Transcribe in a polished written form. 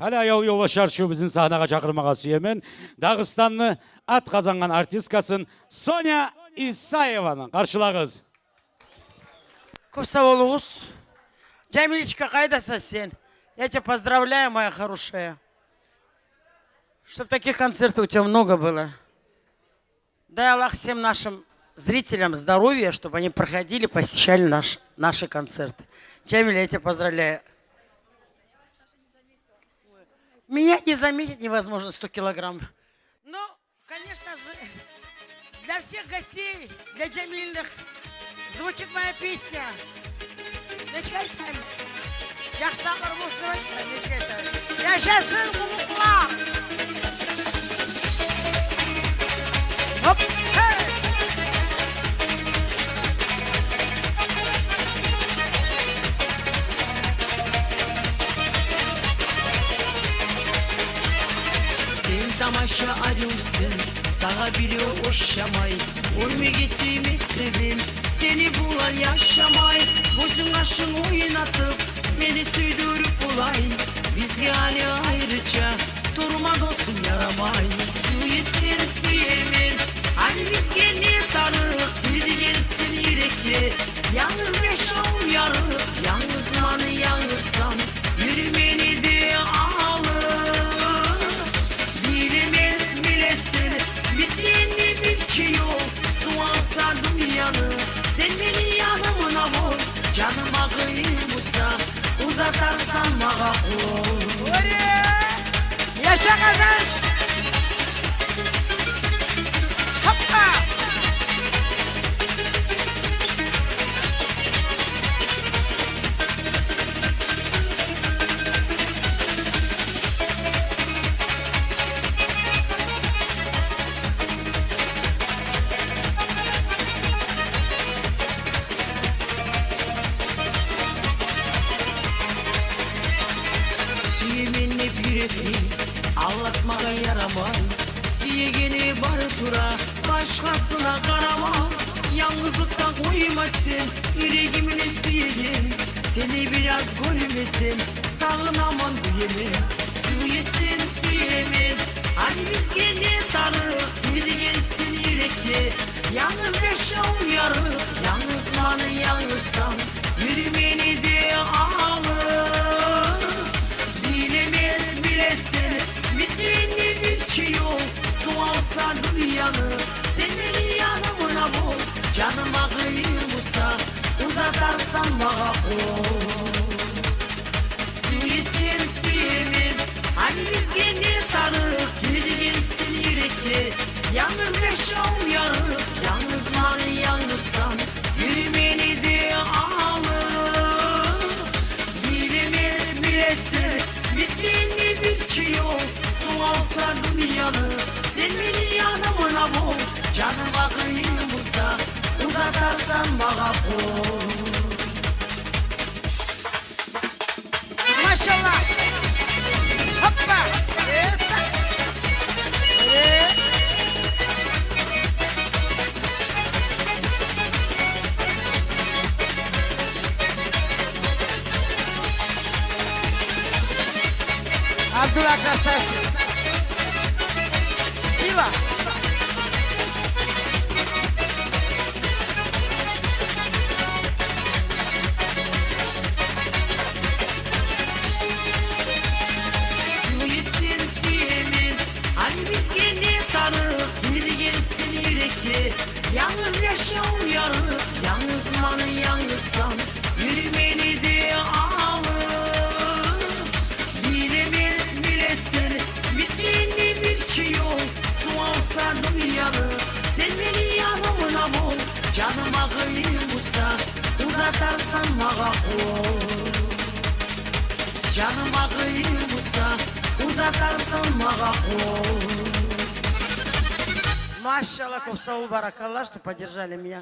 Hala yollaşar şu bizim sahneye çakırmağa süyemen. Dağıstanlı at kazangan artistkasın Sonya İsayeva'nın karşılağız. Көп сау болуңыз. Джамилечка, қайдасың сен? Я тебя поздравляю, моя хорошая. Чтоб таких концертов у тебя много было. Дай Аллах всем нашим зрителям здоровья, чтобы они проходили, посещали наши концерты. Джамиля, я тебя поздравляю. Меня не заметить невозможно 100 килограмм. Ну, конечно же, для всех гостей, для Джамильных звучит моя песня. Yaşasın kuluklar. Hop, hey. Sen tamaşa arıyorsun, sana biri hoşamay. Ölmegesimi sevim, seni bulan yaşamay. Bozun aşın oynatıp, beni süydürüp olay. Biz yani ayrıca, durma dostum yaramay. Süyesin süyemin, hani biz gene tanık. Bir gelsin yürekli, yalnız yaşam yarık. Yalnız manı yalnızsan, yürümeni de alır. Bilemen bilesin, biz yeni bir şey yok. Su alsa dünyanı, sen beni yanımına vur. Canıma kıymışsa, uzatarsan bana kul. Yaşa kardeş. Hoppa. Yeminle bir anlatmaya yaramay. Siyegeni barıtura başkasına karama. Yalnızlıktan koymasın yüreğimini siyegin. Seni biraz görmesin sağın aman bu yemin. Süyesin süyemin, hani biz gene tanık. Bir gelsin yürekli, yalnız yaşam yarık. Yalnız manı yalnızsan, yürümeni de alır. Bilemen bilesin, biz yeni bir şey yok. Su alsa dünyanı, sen beni yanımına bul. Canıma kıymışsa, uzatarsan bana kol. Süyesin süyemin, hani biz gene tanık. Bir gelsin yürekli, yalnız yaşam yarık. Yalnız manı yalnızsan, yürümeni de alır. Bilemen bilesin, biz yeni bir şey yok. Su alsa dünyanı, sen beni yanımına bul. Canıma kıymışsa, uzatarsan bana kol. Maşallah. Hoppa. Yes. Yeah. Abdullah красавчик. Сила. Süyesin süyemin, hani biz gene tanık. Bir gelsin yürekli, yalnız yaşam yarık. Yalnız manı yalnızsan, yürümeni de alır. Bilemen bilesin, biz yeni bir şey yok. Su alsa dünyanı, sen beni yanımına bul. Canıma kıymışsa, uzatarsan bana kol. Canıma kıymışsa, uzatarsan bana kol. Машаллах, Ковсаул Баракалла, что поддержали меня.